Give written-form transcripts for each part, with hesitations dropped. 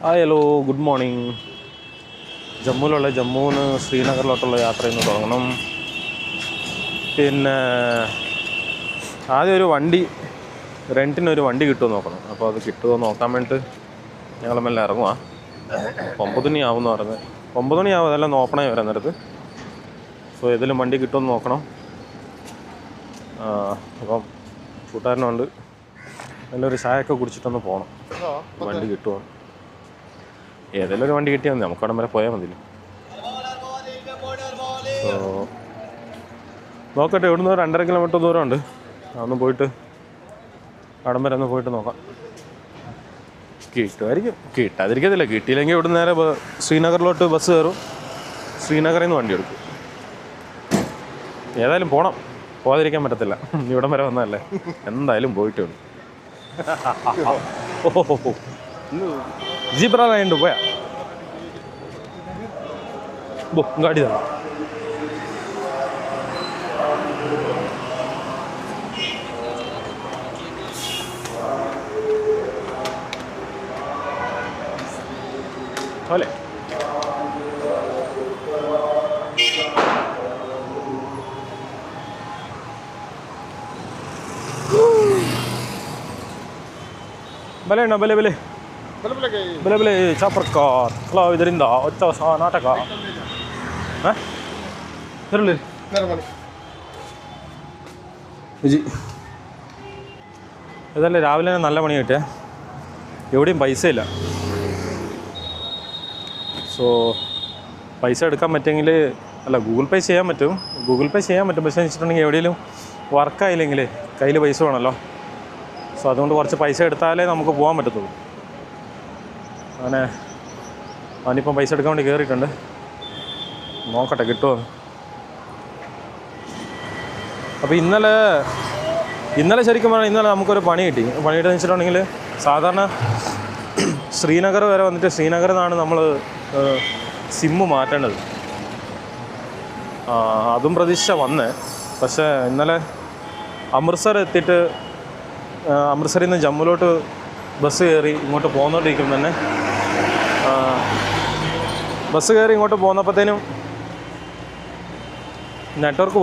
Hello good morning. ജമ്മുവിന് ശ്രീനഗറിലോട്ടുള്ള യാത്ര ഇന്ന് തുടങ്ങണം. പിന്നെ ആദ്യം ഒരു വണ്ടി റെൻറ്റിനൊരു വണ്ടി കിട്ടുമോ നോക്കണം. അപ്പോൾ അത് കിട്ടുമോ നോക്കാൻ വേണ്ടിയിട്ട് ഞങ്ങൾ മെല്ലെ ഇറങ്ങുക. 9 മണിയാവും എന്ന് പറഞ്ഞത്. 9 മണിയാവും, അതെല്ലാം ഓപ്പണായി വരാൻ നേരത്ത്. സോ ഏതെങ്കിലും വണ്ടി കിട്ടുമെന്ന് നോക്കണം. അപ്പം കൂട്ടുകാരനുണ്ട്, നല്ലൊരു ചായയൊക്കെ കുടിച്ചിട്ടൊന്ന് പോകണം. വണ്ടി കിട്ടുമോ, ഏതെങ്കിലും ഒരു വണ്ടി കിട്ടിയാൽ മതി, നമുക്ക് അവിടം വരെ പോയാൽ മതിയല്ലോ. സോ നോക്കട്ടെ, ഇവിടുന്ന് 2.5 കിലോമീറ്റർ ദൂരമുണ്ട്. അതൊന്ന് പോയിട്ട് അവിടം വരെ ഒന്ന് പോയിട്ട് നോക്കാം. കിട്ടുമായിരിക്കും, കിട്ടാതിരിക്കത്തില്ല. കിട്ടിയില്ലെങ്കിൽ ഇവിടുന്ന് നേരെ ശ്രീനഗറിലോട്ട് ബസ് കയറും, ശ്രീനഗറിൽ നിന്ന് വണ്ടി എടുക്കും. ഏതായാലും പോകണം, പോകാതിരിക്കാൻ പറ്റത്തില്ല. ഇവിടം വരെ വന്നതല്ലേ, എന്തായാലും പോയിട്ട് വരും. ഓഹോ ജിബ്ര ലൈൻ പോയാ ഗാഡി തന്നെ. അല്ലേ ಬಲೆ ಅಣ್ಣ ಬಲೆ ಬಲೆ ಬಲೆ ಬಲೆ ಚಾಪರ್ಕ ಅಲ್ಲ ಇದರಿಂದ ಒತ್ತ ನಾಟಕ ಇರಲಿ വിജി. ഇതല്ലേ രാവിലെ തന്നെ നല്ല പണി കിട്ടിയേ, എവിടെയും പൈസ ഇല്ല. സോ പൈസ എടുക്കാൻ പറ്റുമെങ്കിൽ, അല്ല ഗൂഗിൾ പേ ചെയ്യാൻ പറ്റും, പക്ഷേ വെച്ചിട്ടുണ്ടെങ്കിൽ എവിടെയെങ്കിലും വർക്കായില്ലെങ്കിൽ കയ്യിൽ പൈസ വേണമല്ലോ. സോ അതുകൊണ്ട് കുറച്ച് പൈസ എടുത്താലേ നമുക്ക് പോകാൻ പറ്റത്തുള്ളൂ. അങ്ങനെ അവനിപ്പം പൈസ എടുക്കാൻ വേണ്ടി കയറിയിട്ടുണ്ട്. നോക്കട്ടെ കിട്ടുമോ. അപ്പോൾ ഇന്നലെ ശരിക്കും പറഞ്ഞാൽ ഇന്നലെ നമുക്കൊരു പണി കിട്ടിയെന്ന് വെച്ചിട്ടുണ്ടെങ്കിൽ, സാധാരണ ശ്രീനഗർ വരെ വന്നിട്ട് ശ്രീനഗറിൽ നിന്നാണ് നമ്മൾ സിമ്മ് മാറ്റേണ്ടത്. അതും പ്രതീക്ഷ വന്നേ. പക്ഷേ ഇന്നലെ അമൃത്സർ എത്തിയിട്ട് അമൃത്സറിൽ നിന്ന് ജമ്മുവിലോട്ട് ബസ് കയറി ഇങ്ങോട്ട് പോകുന്നോണ്ടിരിക്കും തന്നെ. ബസ് കയറി ഇങ്ങോട്ട് പോന്നപ്പോഴത്തേനും നെറ്റ്വർക്ക്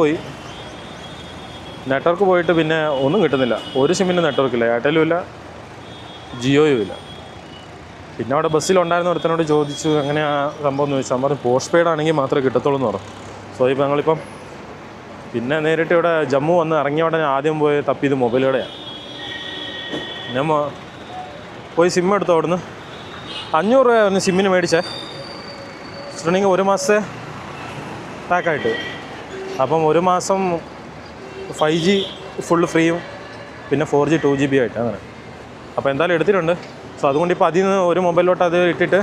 പോയിട്ട് പിന്നെ ഒന്നും കിട്ടുന്നില്ല. ഒരു സിമ്മിന് നെറ്റ്വർക്കില്ല, എയർടെലും ഇല്ല, ജിയോയും ഇല്ല. പിന്നെ അവിടെ ബസ്സിലുണ്ടായിരുന്ന ഒരുത്തനോട് ചോദിച്ചു എങ്ങനെയാ സംഭവം എന്ന് ചോദിച്ചാൽ പറഞ്ഞു പോസ്റ്റ് പെയ്ഡ് ആണെങ്കിൽ മാത്രമേ കിട്ടത്തുള്ളൂ എന്ന് പറഞ്ഞു. സോ ഇപ്പോൾ ഞങ്ങളിപ്പം പിന്നെ നേരിട്ട് ഇവിടെ ജമ്മു വന്ന് ഇറങ്ങിയ ഉടനെ ആദ്യം പോയി തപ്പിയത് മൊബൈൽ കടയാണ്. ഞാൻ പോയി സിം എടുത്തു. അവിടുന്ന് 500 രൂപ സിമ്മിന് മേടിച്ചേ. വെച്ചിട്ടുണ്ടെങ്കിൽ 1 മാസത്തെ പാക്കായിട്ട്. അപ്പം 1 മാസം 5G ഫുള്ള് ഫ്രീയും പിന്നെ 4G 2GB ആയിട്ട് അങ്ങനെ. അപ്പോൾ എന്തായാലും എടുത്തിട്ടുണ്ട്. സോ അതുകൊണ്ട് ഇപ്പോൾ അതിൽ നിന്ന് ഒരു മൊബൈലിലോട്ട് അത് ഇട്ടിട്ട്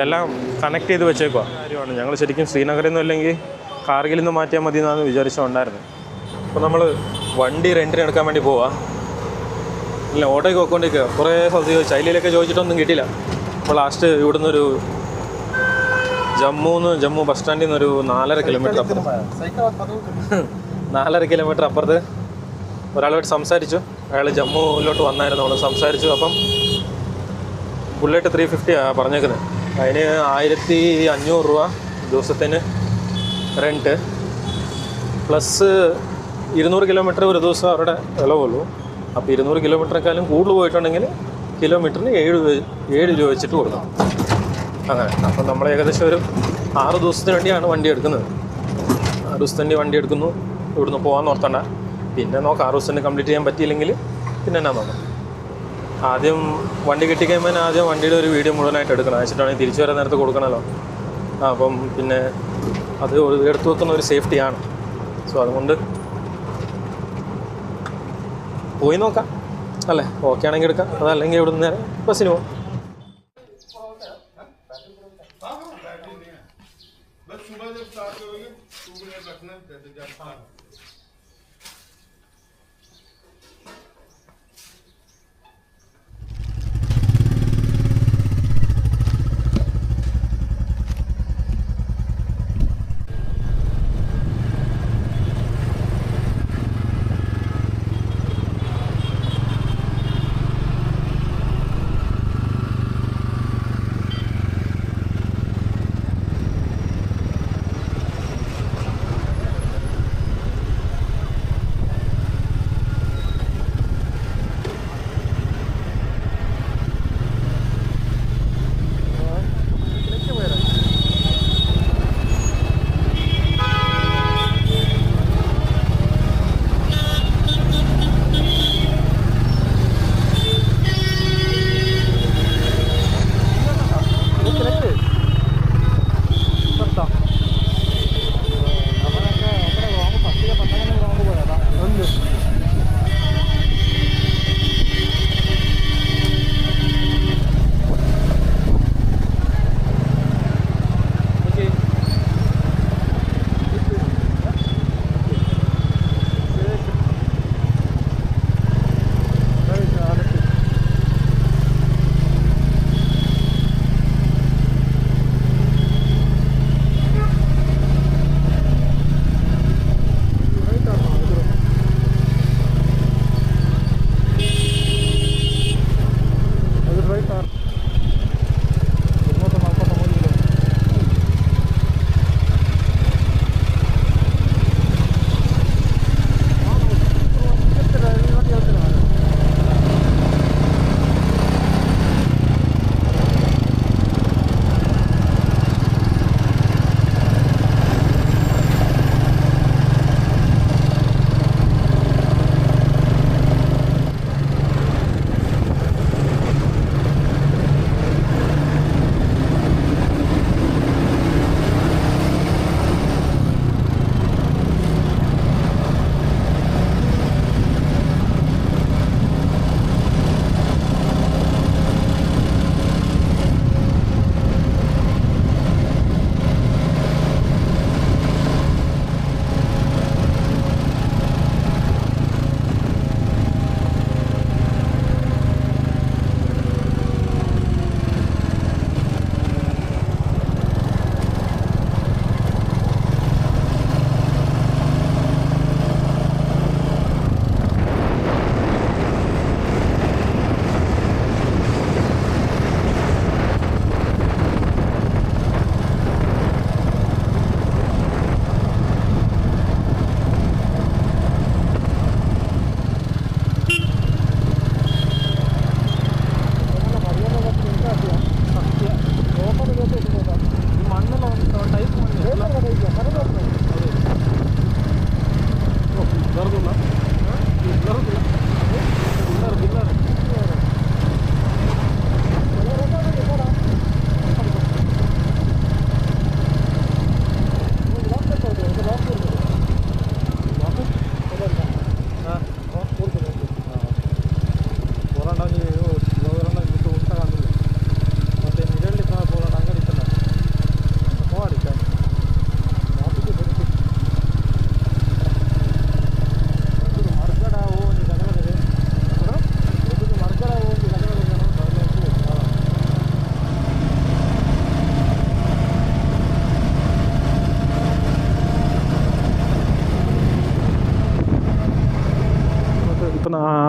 എല്ലാം കണക്ട് ചെയ്ത് വെച്ചേക്കുക കാര്യമാണ്. ഞങ്ങൾ ശരിക്കും ശ്രീനഗറിൽ നിന്നും അല്ലെങ്കിൽ കാർഗിൽ നിന്ന് മാറ്റിയാൽ മതി എന്നാണ് വിചാരിച്ചുണ്ടായിരുന്നു. അപ്പോൾ നമ്മൾ വണ്ടി റെൻറ്റിന് എടുക്കാൻ വേണ്ടി പോവാം. ഇല്ല, ഓട്ടോയ്ക്ക് പോയിക്കൊണ്ടിരിക്കുക. കുറേ സ്ഥലത്ത് ചോദിച്ചു, ചൈലയിലൊക്കെ ചോദിച്ചിട്ടൊന്നും കിട്ടിയില്ല. അപ്പോൾ ലാസ്റ്റ് ഇവിടുന്ന് ഒരു ജമ്മു ബസ് സ്റ്റാൻഡിൽ നിന്നൊരു 4.5 കിലോമീറ്റർ അപ്പുറത്ത് ഒരാളുമായിട്ട് സംസാരിച്ചു. അയാൾ ജമ്മുവിലോട്ട് വന്നായിരുന്നു, നമ്മൾ സംസാരിച്ചു. അപ്പം ബുള്ളറ്റ് 350 പറഞ്ഞേക്കുന്നത്. അതിന് 1500 രൂപ ദിവസത്തിന് റെൻറ്റ്, പ്ലസ് 200 കിലോമീറ്റർ ഒരു ദിവസം അവരുടെ വിലവുള്ളൂ. അപ്പോൾ 200 കിലോമീറ്ററേക്കാളും കൂടുതൽ പോയിട്ടുണ്ടെങ്കിൽ കിലോമീറ്ററിന് 7 രൂപ വെച്ചിട്ട് കൊടുക്കണം അങ്ങനെ. അപ്പം നമ്മൾ ഏകദേശം ഒരു 6 ദിവസത്തിന് വേണ്ടിയാണ് വണ്ടി എടുക്കുന്നത്. 6 ദിവസത്തിൻ്റെ വണ്ടി എടുക്കുന്നു. ഇവിടുന്ന് പോകാൻ ഓർത്തണ്ട, പിന്നെ നോക്കാം. 6 ദിവസത്തിന് കംപ്ലീറ്റ് ചെയ്യാൻ പറ്റിയില്ലെങ്കിൽ പിന്നെ എന്നാ നോക്കാം. ആദ്യം വണ്ടി കിട്ടിക്കഴിയുമ്പോൾ ആദ്യം വണ്ടിയുടെ ഒരു വീഡിയോ മുഴുവനായിട്ട് എടുക്കണം. വെച്ചിട്ടാണെങ്കിൽ തിരിച്ചു വരാൻ നേരത്ത് കൊടുക്കണമല്ലോ. അപ്പം പിന്നെ അത് എടുത്തു വെക്കുന്ന ഒരു സേഫ്റ്റിയാണ്. സോ അതുകൊണ്ട് പോയി നോക്കാം അല്ലേ. ഓക്കെ ആണെങ്കിൽ എടുക്കാം, അതല്ലെങ്കിൽ ഇവിടുന്ന് നേരെ ബസ്സിന് പോകും.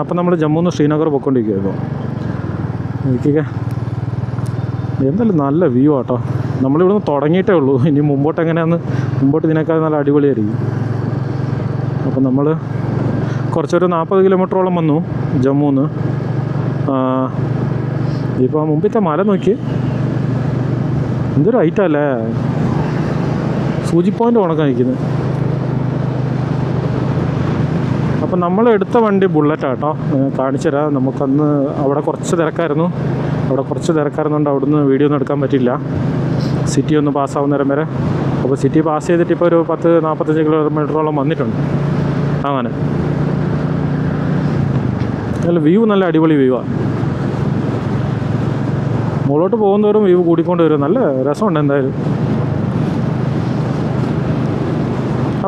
അപ്പം നമ്മൾ ജമ്മു നിന്ന് ശ്രീനഗർ പോയിക്കൊണ്ടിരിക്കുമോ നോക്കിക്കേ. എന്തായാലും നല്ല വ്യൂ ആട്ടോ. നമ്മളിവിടുന്ന് തുടങ്ങിയിട്ടേ ഉള്ളൂ. ഇനി മുമ്പോട്ട് എങ്ങനെയാണെന്ന് മുമ്പോട്ട് ഇതിനേക്കാൾ നല്ല അടിപൊളിയായിരിക്കും. അപ്പം നമ്മൾ കുറച്ചൊരു 40 കിലോമീറ്ററോളം വന്നു ജമ്മുന്ന്. ഇപ്പോൾ മുമ്പിലത്തെ മല നോക്കി എന്തൊരു ഹൈറ്റല്ലേ, സൂചി പോയിൻ്റ് ഉണക്കാൻ നിൽക്കുന്നത്. അപ്പം നമ്മൾ എടുത്ത വണ്ടി ബുള്ളറ്റാണ് കേട്ടോ. കാണിച്ചു തരാം. നമുക്കന്ന് അവിടെ കുറച്ച് തിരക്കായിരുന്നുകൊണ്ട് അവിടുന്ന് വീഡിയോ ഒന്നും എടുക്കാൻ പറ്റില്ല. സിറ്റി ഒന്ന് പാസ്സാവുന്നേരം വരെ. അപ്പോൾ സിറ്റി പാസ് ചെയ്തിട്ട് ഇപ്പോൾ ഒരു 40-45 കിലോമീറ്ററോളം വന്നിട്ടുണ്ട്. അങ്ങനെ നല്ല വ്യൂ, നല്ല അടിപൊളി വ്യൂ ആണ്. മുകളിലോട്ട് പോകുന്നതോറും വ്യൂ കൂടിക്കൊണ്ട് വരും. നല്ല രസമുണ്ട് എന്തായാലും.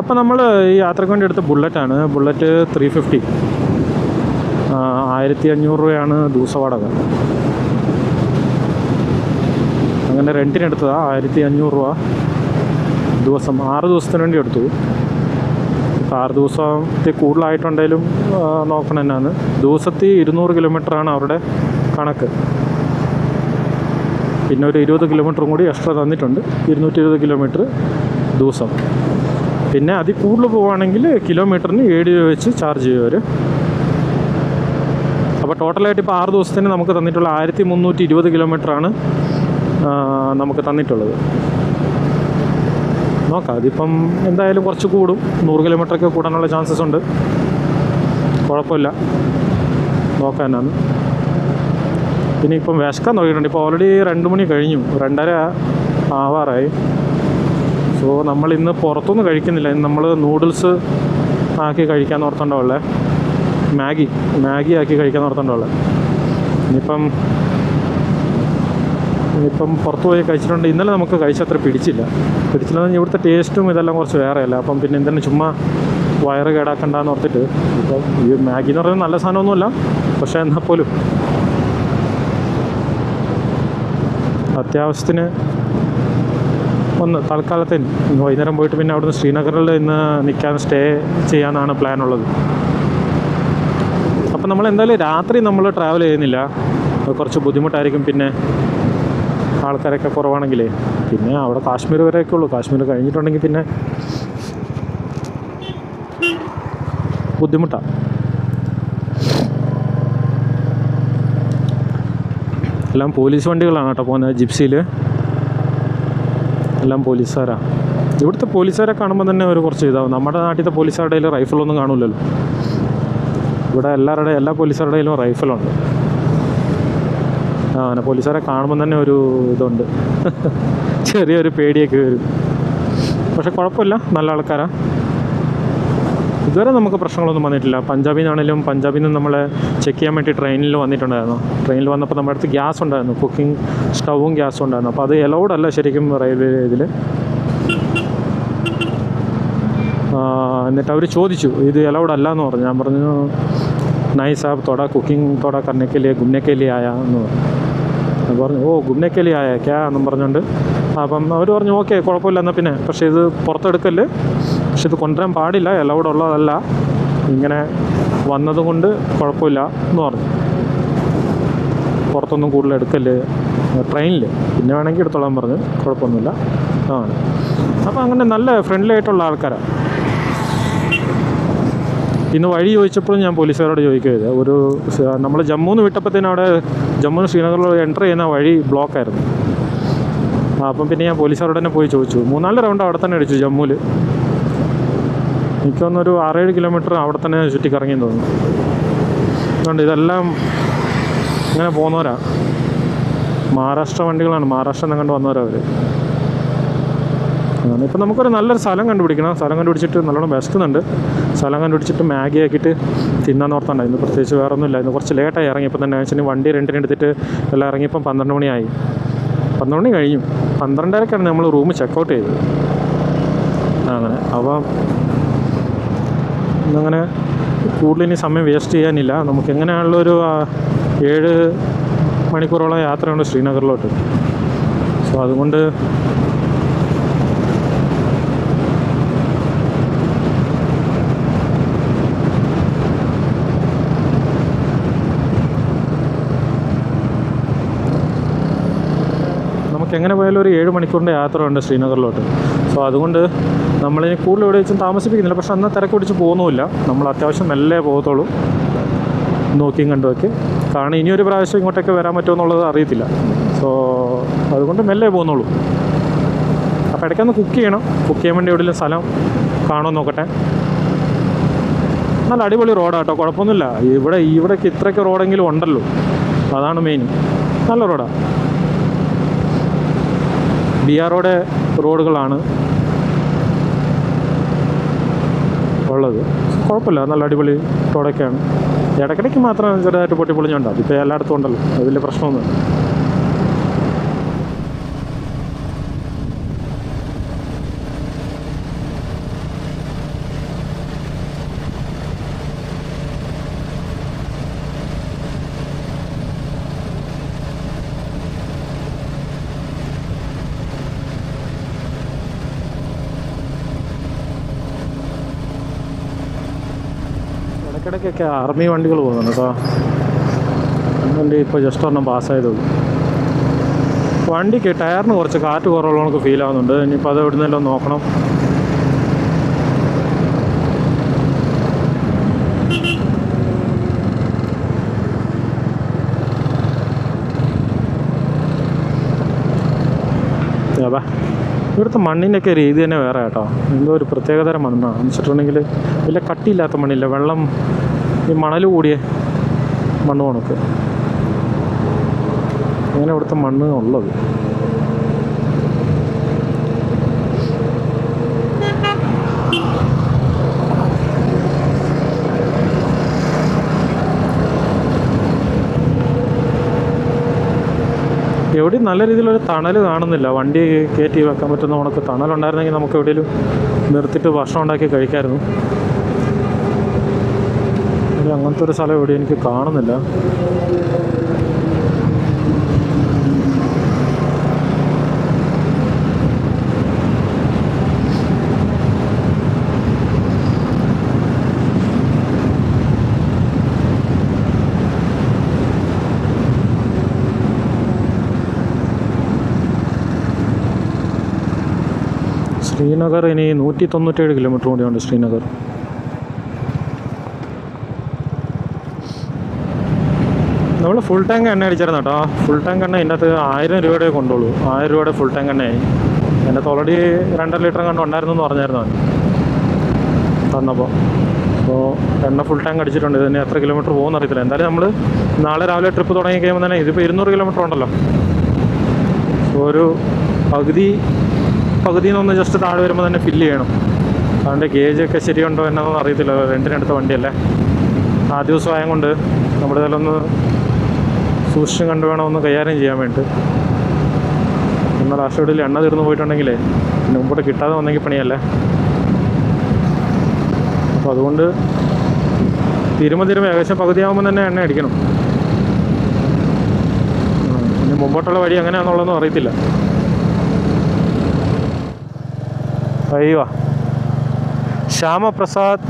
അപ്പം നമ്മൾ ഈ യാത്രയ്ക്ക് വേണ്ടി എടുത്ത ബുള്ളറ്റാണ്. ബുള്ളറ്റ് 350, 1500 രൂപയാണ് ദിവസവാടക. അങ്ങനെ റെൻറ്റിനെടുത്തതാണ് 1500 രൂപ ദിവസം. 6 ദിവസത്തിന് വേണ്ടി എടുത്തു. ഇപ്പോൾ 6 ദിവസത്തിൽ കൂടുതലായിട്ടുണ്ടെങ്കിലും നോക്കണം എന്നാണ്. ദിവസത്തിൽ 200 കിലോമീറ്ററാണ് അവരുടെ കണക്ക്. പിന്നെ ഒരു 20 കിലോമീറ്ററും കൂടി എക്സ്ട്രാ തന്നിട്ടുണ്ട്. 220 കിലോമീറ്റർ ദിവസം. പിന്നെ അതിൽ കൂടുതൽ പോവുകയാണെങ്കിൽ കിലോമീറ്ററിന് 7 രൂപ വെച്ച് ചാർജ് ചെയ്യും അവർ. അപ്പോൾ ടോട്ടലായിട്ട് ഇപ്പോൾ 6 ദിവസത്തിന് നമുക്ക് തന്നിട്ടുള്ള 1320 കിലോമീറ്ററാണ് നമുക്ക് തന്നിട്ടുള്ളത്. നോക്കാം, അതിപ്പം എന്തായാലും കുറച്ച് കൂടും. 100 കിലോമീറ്ററൊക്കെ കൂടാനുള്ള ചാൻസസ് ഉണ്ട്. കുഴപ്പമില്ല, നോക്കാം എന്നാണ്. പിന്നെ ഇപ്പം വിശക്കാൻ നോക്കിയിട്ടുണ്ട്. ഇപ്പോൾ ഓൾറെഡി 2 മണി കഴിഞ്ഞു, 2:30 ആവാറായി. സോ നമ്മളിന്ന് പുറത്തൊന്നും കഴിക്കുന്നില്ല. ഇന്ന് നമ്മൾ നൂഡിൽസ് ആക്കി കഴിക്കാൻ ഓർത്തുണ്ടാവുള്ളേ. മാഗി ആക്കി കഴിക്കാൻ ഓർത്തുണ്ടാവുള്ളേ. ഇനിയിപ്പം പുറത്ത് പോയി കഴിച്ചിട്ടുണ്ട്. ഇന്നലെ നമുക്ക് കഴിച്ചത്ര പിടിച്ചില്ലെന്ന് ഇവിടുത്തെ ടേസ്റ്റും ഇതെല്ലാം കുറച്ച് വേറെയല്ല. അപ്പം പിന്നെ എന്തെങ്കിലും ചുമ്മാ വയറ് കേടാക്കണ്ടെന്ന് ഓർത്തിട്ട്. ഇപ്പം ഈ മാഗി എന്ന് പറയുന്നത് നല്ല സാധനമൊന്നുമല്ല, പക്ഷേ എന്നാൽ പോലും അത്യാവശ്യത്തിന് ഒന്ന് തൽക്കാലത്തിന് വൈകുന്നേരം പോയിട്ട് പിന്നെ അവിടുന്ന് ശ്രീനഗറിൽ ഇന്ന് സ്റ്റേ ചെയ്യാനാണ് പ്ലാനുള്ളത്. അപ്പം നമ്മൾ എന്തായാലും രാത്രി നമ്മൾ ട്രാവൽ ചെയ്യുന്നില്ല. കുറച്ച് ബുദ്ധിമുട്ടായിരിക്കും. പിന്നെ ആൾക്കാരൊക്കെ കുറവാണെങ്കിലേ പിന്നെ അവിടെ കാശ്മീർ വരെയൊക്കെ ഉള്ളൂ. കാശ്മീർ കഴിഞ്ഞിട്ടുണ്ടെങ്കിൽ പിന്നെ ബുദ്ധിമുട്ടാണ്. എല്ലാം പോലീസ് വണ്ടികളാണ് കേട്ടോ പോകുന്നത്. ജിപ്സിയിൽ എല്ലാം പോലീസുകാരാണ്. ഇവിടുത്തെ പോലീസുകാരെ കാണുമ്പോൾ തന്നെ ഒരു കുറച്ച് ഇതാവും. നമ്മുടെ നാട്ടിലത്തെ പോലീസുകാരുടെ കയ്യിൽ റൈഫിളൊന്നും കാണില്ലല്ലോ. ഇവിടെ എല്ലാ പോലീസുകാരുടെ കയ്യിലും റൈഫിളുണ്ട്. അങ്ങനെ പോലീസുകാരെ കാണുമ്പോൾ തന്നെ ഒരു ഇതുണ്ട്, ചെറിയൊരു പേടിയൊക്കെ വരും. പക്ഷെ കുഴപ്പമില്ല, നല്ല ആൾക്കാരാണ്. ഇതുവരെ നമുക്ക് പ്രശ്നങ്ങളൊന്നും വന്നിട്ടില്ല. പഞ്ചാബിൽ നിന്ന് നമ്മളെ ചെക്ക് ചെയ്യാൻ വേണ്ടി ട്രെയിനിൽ വന്നിട്ടുണ്ടായിരുന്നു. ട്രെയിനിൽ വന്നപ്പോൾ നമ്മുടെ അടുത്ത് ഗ്യാസ് ഉണ്ടായിരുന്നു, കുക്കിംഗ് സ്റ്റൗവും ഗ്യാസും ഉണ്ടായിരുന്നു. അപ്പോൾ അത് എലൗഡ് അല്ല ശരിക്കും റെയിൽവേ ഇതിൽ. എന്നിട്ട് അവർ ചോദിച്ചു ഇത് എലൗഡ് അല്ല എന്ന് പറഞ്ഞു. ഞാൻ പറഞ്ഞു നൈ സാബ് തോടാ കുക്കിംഗ് തോടാ കർണേക്കലിയെ ഗുമ്നേക്കലി ആയാ എന്ന് പറഞ്ഞു. പറഞ്ഞു ഓ ഗുമ്നേക്കലി ആയാ ക്യാ എന്നും പറഞ്ഞുകൊണ്ട്. അപ്പം അവർ പറഞ്ഞു ഓക്കെ കുഴപ്പമില്ല എന്നാൽ പിന്നെ, പക്ഷേ ഇത് പുറത്തെടുക്കല്, പക്ഷെ ഇത് കൊണ്ടുവരാൻ പാടില്ല, എലൗഡ് ഉള്ളതല്ല, ഇങ്ങനെ വന്നതുകൊണ്ട് കുഴപ്പമില്ല എന്ന് പറഞ്ഞു. പുറത്തൊന്നും കൂടുതൽ എടുക്കല് ട്രെയിനിൽ, പിന്നെ വേണമെങ്കിൽ എടുത്തോളാൻ പറഞ്ഞു, കുഴപ്പമൊന്നുമില്ല. അപ്പോൾ അങ്ങനെ നല്ല ഫ്രണ്ട്ലി ആയിട്ടുള്ള ആൾക്കാരാണ്. ഇന്ന് വഴി ചോദിച്ചപ്പോഴും ഞാൻ പോലീസുകാരോട് ചോദിക്കുകയത്, ഒരു നമ്മൾ ജമ്മുന്ന് വിട്ടപ്പോഴത്തേനും അവിടെ ജമ്മുന്ന് ശ്രീനഗറിൽ എൻ്റർ ചെയ്യുന്ന വഴി ബ്ലോക്കായിരുന്നു. അപ്പം പിന്നെ ഞാൻ പോലീസുകാരോട് തന്നെ പോയി ചോദിച്ചു. 3-4 റൗണ്ട് അവിടെ തന്നെ അടിച്ചു ജമ്മുവിൽ. എനിക്ക് തോന്നുന്നൊരു 6-7 കിലോമീറ്റർ അവിടെ തന്നെ ചുറ്റിക്കറങ്ങിയെന്ന് തോന്നുന്നു. അതുകൊണ്ട് ഇതെല്ലാം ഇങ്ങനെ പോകുന്നവരാ, മഹാരാഷ്ട്ര വണ്ടികളാണ്, മഹാരാഷ്ട്ര എന്നെങ്ങാണ്ട് വന്നവരവർ. ഇപ്പം നമുക്കൊരു നല്ലൊരു സ്ഥലം കണ്ടുപിടിക്കണം. സ്ഥലം കണ്ടുപിടിച്ചിട്ട് നല്ലോണം വിശക്കുന്നുണ്ട്. സ്ഥലം കണ്ടുപിടിച്ചിട്ട് മാഗി ആക്കിയിട്ട് തിന്നാൻ ഓർത്തുണ്ട്. ഇന്ന് പ്രത്യേകിച്ച് വേറെ ഒന്നുമില്ല. ഇന്ന് കുറച്ച് ലേറ്റായി ഇറങ്ങിയപ്പോൾ തന്നെ. വെച്ചാൽ വണ്ടി റെൻറ്റിനെടുത്തിട്ട് എല്ലാം ഇറങ്ങിയപ്പം 12 മണിയായി. 12 മണി കഴിഞ്ഞു. 12:30ക്കാണ് നമ്മൾ റൂം ചെക്കൗട്ട് ചെയ്തത്. അങ്ങനെ അപ്പം ഇന്നങ്ങനെ കൂടുതൽ ഇനി സമയം വേസ്റ്റ് ചെയ്യാനില്ല. നമുക്ക് എങ്ങനെയാണുള്ളൊരു 7 മണിക്കൂറോളം യാത്രയുണ്ട് ശ്രീനഗറിലോട്ട്. സോ അതുകൊണ്ട് നമുക്ക് എങ്ങനെ പോയാലും ഒരു 7 മണിക്കൂറിൻ്റെ യാത്രയുണ്ട് ശ്രീനഗറിലോട്ട്. സോ അതുകൊണ്ട് നമ്മളിനി കൂടുതൽ ഇവിടെ വെച്ചും താമസിപ്പിക്കുന്നില്ല. പക്ഷെ എന്നാൽ തിരക്ക് പിടിച്ച് പോകുന്നുമില്ല. നമ്മൾ അത്യാവശ്യം മെല്ലെ പോകത്തുള്ളൂ, നോക്കിയും കണ്ടുമൊക്കെ. കാരണം ഇനിയൊരു പ്രാവശ്യം ഇങ്ങോട്ടൊക്കെ വരാൻ പറ്റുമോ എന്നുള്ളത് അറിയത്തില്ല. സോ അതുകൊണ്ട് മെല്ലെ പോകുന്നുള്ളൂ. അപ്പോൾ ഇടയ്ക്കൊന്ന് കുക്ക് ചെയ്യണം. കുക്ക് ചെയ്യാൻ വേണ്ടി എവിടെയെങ്കിലും സ്ഥലം കാണുമെന്ന് നോക്കട്ടെ. നല്ല അടിപൊളി റോഡാണ് കേട്ടോ, കുഴപ്പമൊന്നുമില്ല. ഇവിടേക്ക് ഇത്രയ്ക്ക് റോഡെങ്കിലും ഉണ്ടല്ലോ, അതാണ് മെയിൻ. നല്ല റോഡാണ്. ബിആറോടെ റോഡുകളാണ് ഉള്ളത്. കുഴപ്പമില്ല, നല്ല അടിപൊളി റോഡൊക്കെയാണ്. ഇടയ്ക്കിടയ്ക്ക് മാത്രം ചെറുതായിട്ട് പൊട്ടിപ്പൊളിഞ്ഞുണ്ട്. അതിപ്പോൾ എല്ലായിടത്തും ഉണ്ടല്ലോ, അത് വലിയ പ്രശ്നമൊന്നുമില്ല. ഇടയ്ക്കിടയ്ക്കൊക്കെ ആർമി വണ്ടികൾ പോകുന്നുണ്ട് കേട്ടോ. വണ്ടി ഇപ്പോൾ ജസ്റ്റ് ഒരെണ്ണം പാസ്സായതുള്ളൂ. വണ്ടിക്ക് ടയറിന് കുറച്ച് കാറ്റ് കുറവുള്ള നമുക്ക് ഫീൽ ആവുന്നുണ്ട്. ഇനിയിപ്പോൾ അത് എവിടുന്നെല്ലാം നോക്കണം. അതാ ഇവിടുത്തെ മണ്ണിൻ്റെയൊക്കെ രീതി തന്നെ വേറെ കേട്ടോ. എന്തോ ഒരു പ്രത്യേകതരം മണ്ണാണ് എന്ന് വെച്ചിട്ടുണ്ടെങ്കിൽ വലിയ കട്ടിയില്ലാത്ത മണ്ണില്ല, വെള്ളം ഈ മണൽ കൂടിയ മണ്ണ് കണക്ക് അങ്ങനെ ഇവിടുത്തെ മണ്ണ് ഉള്ളത്. എവിടെയും നല്ല രീതിയിലൊരു തണൽ കാണുന്നില്ല. വണ്ടി കയറ്റി വെക്കാൻ പറ്റുന്ന കണക്ക് തണലുണ്ടായിരുന്നെങ്കിൽ നമുക്ക് എവിടെയെങ്കിലും നിർത്തിയിട്ട് ഭക്ഷണം ഉണ്ടാക്കി കഴിക്കാമായിരുന്നു. അങ്ങനത്തെ ഒരു സ്ഥലം എവിടെയും എനിക്ക് കാണുന്നില്ല. ശ്രീനഗർ ഇനി 197 കിലോമീറ്റർ കൂടിയുണ്ട്. ശ്രീനഗർ നമ്മൾ ഫുൾ ടാങ്ക് എണ്ണ അടിച്ചായിരുന്നു കേട്ടോ. ഫുൾ ടാങ്ക് എണ്ണ ഇതിൻ്റെ അകത്ത് 1000 രൂപയുടെ കൊണ്ടുള്ളൂ. 1000 രൂപയുടെ ഫുൾ ടാങ്ക് എണ്ണയായി. എൻ്റെ അകത്ത് ഓൾറെഡി 2.5 ലിറ്റർ കണ്ട് ഉണ്ടായിരുന്നു എന്ന് പറഞ്ഞായിരുന്നു അവൻ തന്നപ്പോൾ. അപ്പോൾ എണ്ണ ഫുൾ ടാങ്ക് അടിച്ചിട്ടുണ്ട്. ഇതിന് എത്ര കിലോമീറ്റർ പോകുമെന്ന് അറിയത്തില്ല. എന്തായാലും നമ്മൾ നാളെ രാവിലെ ട്രിപ്പ് തുടങ്ങി കഴിയുമ്പോൾ തന്നെ ഇതിപ്പോൾ 200 കിലോമീറ്റർ ഉണ്ടല്ലോ. ഒരു പകുതിന്നൊന്ന് ജസ്റ്റ് താഴെ വരുമ്പോൾ തന്നെ ഫില്ല് ചെയ്യണം. അതുകൊണ്ട് ഗേജൊക്കെ ശരിയുണ്ടോ എന്നൊന്നും അറിയത്തില്ല. രണ്ടിനടുത്ത വണ്ടിയല്ലേ, ആ ദിവസം ആയതുകൊണ്ട് നമ്മുടെ ഇതിലൊന്ന് സൂക്ഷിച്ചും കണ്ടു വേണം ഒന്ന് കൈകാര്യം ചെയ്യാൻ വേണ്ടി. എന്നാൽ ലാസ്റ്റ് എണ്ണ തീർന്നു പോയിട്ടുണ്ടെങ്കിലേ പിന്നെ മുമ്പോട്ട് കിട്ടാതെ വന്നെങ്കിൽ പണിയല്ലേ. അപ്പോൾ അതുകൊണ്ട് തീരുമ്പോൾ ഏകദേശം പകുതിയാകുമ്പോൾ തന്നെ എണ്ണ അടിക്കണം. ഇനി മുമ്പോട്ടുള്ള വഴി എങ്ങനെയാണെന്നുള്ളതൊന്നും അറിയത്തില്ല. അയ്യോ, ശ്യാമപ്രസാദ്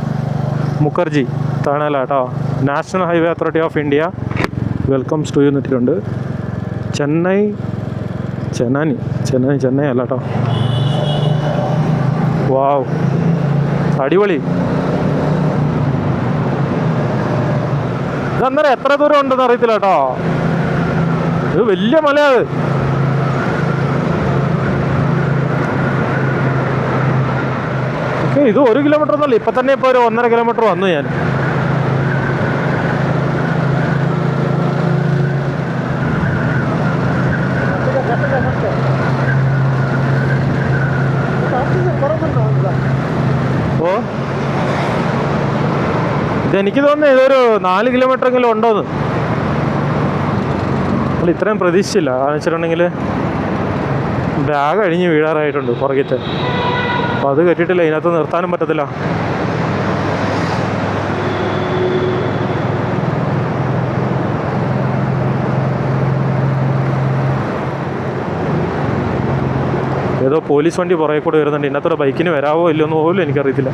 മുഖർജി താണല്ല കേട്ടോ. National highway authority of India welcomes to you എന്നിട്ടുണ്ട്. ചെന്നൈ അല്ല കേട്ടോ. വാവ്, അടിപൊളി. ഇതന്നേരം എത്ര ദൂരം ഉണ്ടെന്ന് അറിയത്തില്ല കേട്ടോ. ഇത് വലിയ മലയാണ്. ഇത് 1 കിലോമീറ്റർ ഒന്നല്ല, ഇപ്പം തന്നെ ഇപ്പോൾ ഒരു 1.5 കിലോമീറ്റർ വന്നു ഞാൻ. ഓ, ഇതെനിക്ക് തോന്നുന്നു ഇതൊരു 4 കിലോമീറ്റർ എങ്കിലും ഉണ്ടോന്ന്. നമ്മൾ ഇത്രയും പ്രതീക്ഷിച്ചില്ല. എന്ന് വെച്ചിട്ടുണ്ടെങ്കിൽ ബാഗ് അഴിഞ്ഞ് വീഴാറായിട്ടുണ്ട് പുറകിട്ട്. അപ്പോൾ അത് കെട്ടിയിട്ടില്ല, ഇതിനകത്ത് നിർത്താനും പറ്റത്തില്ല. ഏതോ പോലീസ് വണ്ടി പുറകെ കൂടെ വരുന്നുണ്ട്. ഇതിനകത്തൊരു ബൈക്കിന് വരാവോ ഇല്ലെന്ന് പോലും എനിക്കറിയത്തില്ല.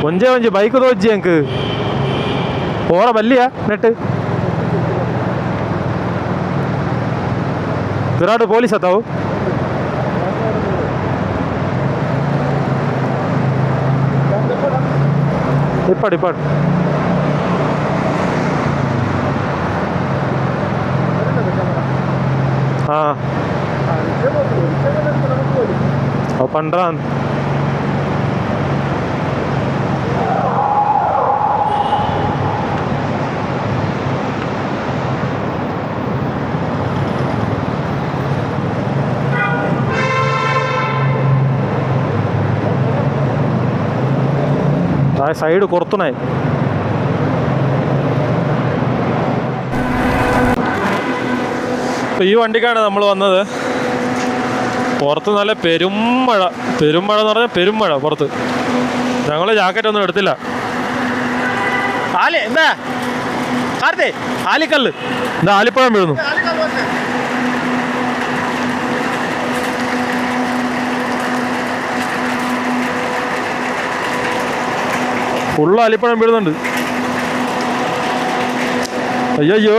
ಒಂಜೆ ಬೈಕ್ ತೋಜ್ಜಿ ಅಂಕ್ ಓರ ಬಲ್ಲಿಯ ನೆಟ್ ವಿರಾಟ್ ಪೊಲೀಸ್ ಅತಾವು ಇಪ್ಪಾಡು ಹಾಂ ಅವು ಪಂಡ್ರಾನ್ സൈഡ് കുറത്തുനായി ഇപ്പോൾ ഈ വണ്ടിക്കാണ് നമ്മൾ വന്നത്. പുറത്ത് നല്ല പെരുമഴ എന്ന് പറഞ്ഞാൽ പെരുമഴ പുറത്ത്. ഞങ്ങൾ ജാക്കറ്റ് ഒന്നും എടുത്തില്ല. എന്താ കാർത്തേ ആലിക്കല്ല് എന്താ ആലിപ്പഴം വീഴുന്നു. ഫുള്ള് ആലിപ്പഴം വീഴുന്നുണ്ട്. അയ്യോ